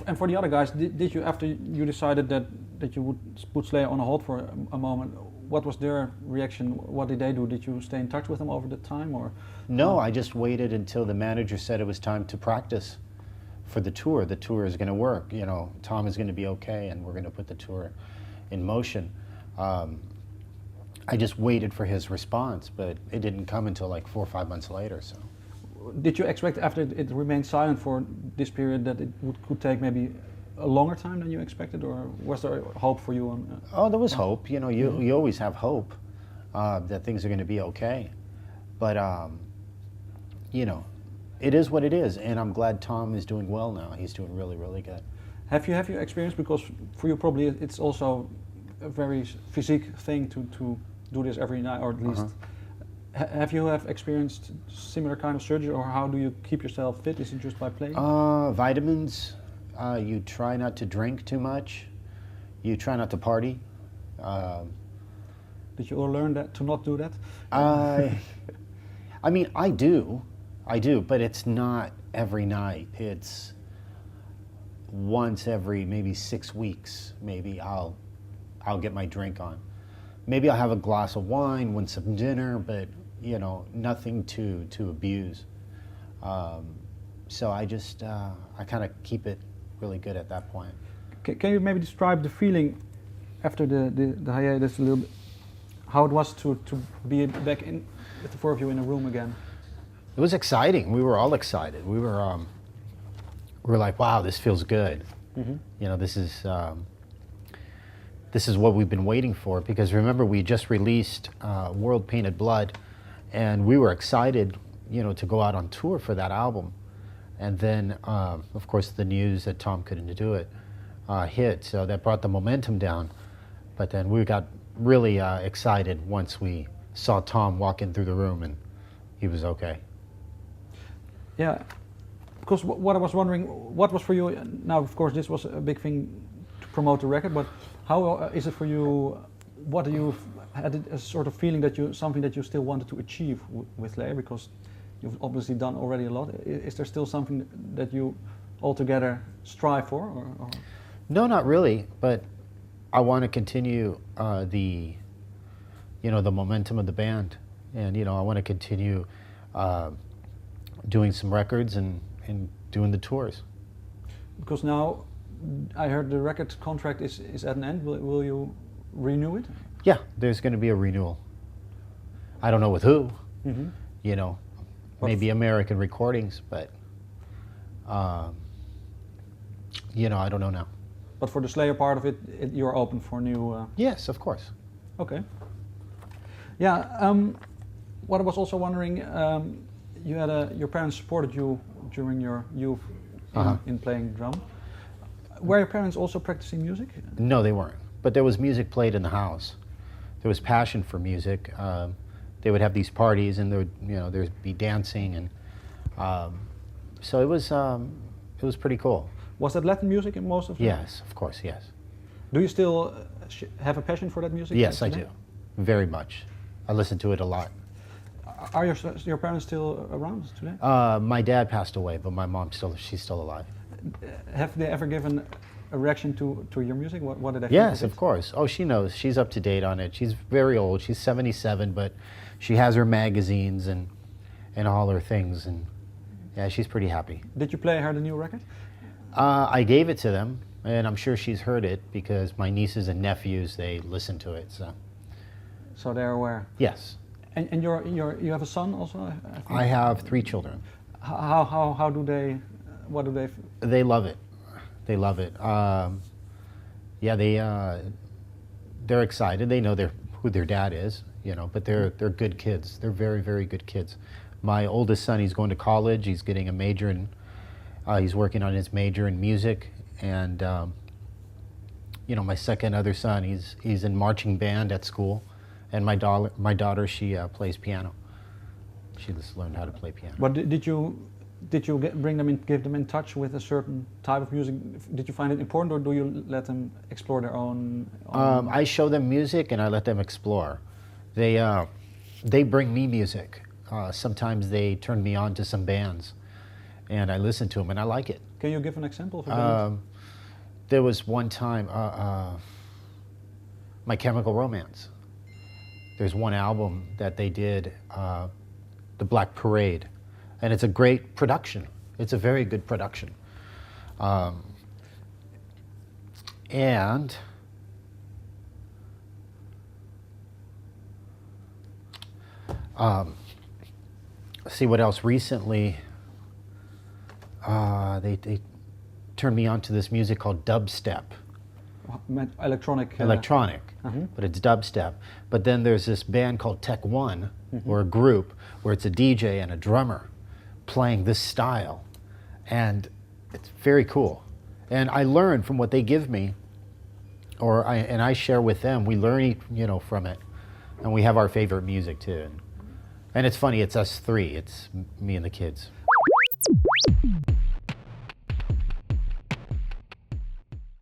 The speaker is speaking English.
And for the other guys, did you, after you decided that you would put Slayer on hold for a moment, what was their reaction? What did they do? Did you stay in touch with them over the time, or? No, I just waited until the manager said it was time to practice for the tour. The tour is going to work. You know, Tom is going to be okay, and we're going to put the tour in motion. I just waited for his response, but it didn't come until like 4 or 5 months later. So, did you expect after it remained silent for this period that it could take maybe a longer time than you expected, or was there hope for you? oh, there was hope. You know, you always have hope that things are going to be okay, but you know, it is what it is, and I'm glad Tom is doing well now. He's doing really, really good. Have you experienced, because for you probably it's also a very physique thing to do this every night, or at least. Have you experienced similar kind of surgery, or how do you keep yourself fit? Is it just by playing? Vitamins. You try not to drink too much. You try not to party. Did you all learn that to not do that? I mean, I do, but it's not every night. It's once every maybe 6 weeks. Maybe I'll get my drink on. Maybe I'll have a glass of wine, win some dinner, but you know, nothing to abuse. So I just I kind of keep it really good at that point. Can you maybe describe the feeling after the hiatus a little bit? How it was to be back in with the four of you in a room again? It was exciting. We were all excited. We were like, wow, this feels good. You know, this is what we've been waiting for, because remember, we just released World Painted Blood, and we were excited, you know, to go out on tour for that album. And then, of course, the news that Tom couldn't do it hit, so that brought the momentum down. But then we got really excited once we saw Tom walk in through the room, and he was okay. Yeah, because what I was wondering, what was for you, now of course this was a big thing to promote the record, but how is it for you? What do you had a sort of feeling that something that you still wanted to achieve with Slayer, because you've obviously done already a lot. Is there still something that you altogether strive for? Or? No, not really. But I want to continue the momentum of the band, and I want to continue doing some records and doing the tours. Because now I heard the record contract is at an end. Will you renew it? Yeah, there's going to be a renewal. I don't know with who. Maybe American Recordings, but I don't know now. But for the Slayer part of it, you're open for new. Yes, of course. Okay. Yeah. What I was also wondering, you had your parents supported you during your youth in playing drum. Were your parents also practicing music? No, they weren't. But there was music played in the house. There was passion for music. They would have these parties, and there'd be dancing, and so it was pretty cool. Was that Latin music in most of it? Yes, of course, yes. Do you still have a passion for that music? Yes, I do, very much. I listen to it a lot. Are your parents still around today? My dad passed away, but my mom she's still alive. Have they ever given a reaction to your music? What did they think? Yes, of course. Oh, she knows. She's up to date on it. She's very old. She's 77, but she has her magazines and all her things, and yeah, she's pretty happy. Did you play her the new record? I gave it to them, and I'm sure she's heard it because my nieces and nephews, they listen to it. So they're aware. Yes. And you have a son also? I have 3 children. How do they? What do they? They love it. They love it. Yeah, they're excited. They know who their dad is, but they're good kids. They're very, very good kids. My oldest son, he's going to college. He's getting a major in. He's working on his major in music, and my other son, he's in marching band at school, and my daughter, she plays piano. She just learned how to play piano. But did you bring them in, give them in touch with a certain type of music? Did you find it important, or do you let them explore their own? I show them music and I let them explore. They bring me music. Sometimes they turn me on to some bands, and I listen to them, and I like it. Can you give an example of a band? There was one time, My Chemical Romance. There's one album that they did, The Black Parade, and it's a great production. It's a very good production. And see what else recently. They turned me on to this music called dubstep. Electronic. Electronic, but it's dubstep. But then there's this band called Tech One, or a group, where it's a DJ and a drummer playing this style. And it's very cool. And I learn from what they give me, and I share with them. We learn, from it. And we have our favorite music too. And it's funny, it's us three. It's me and the kids.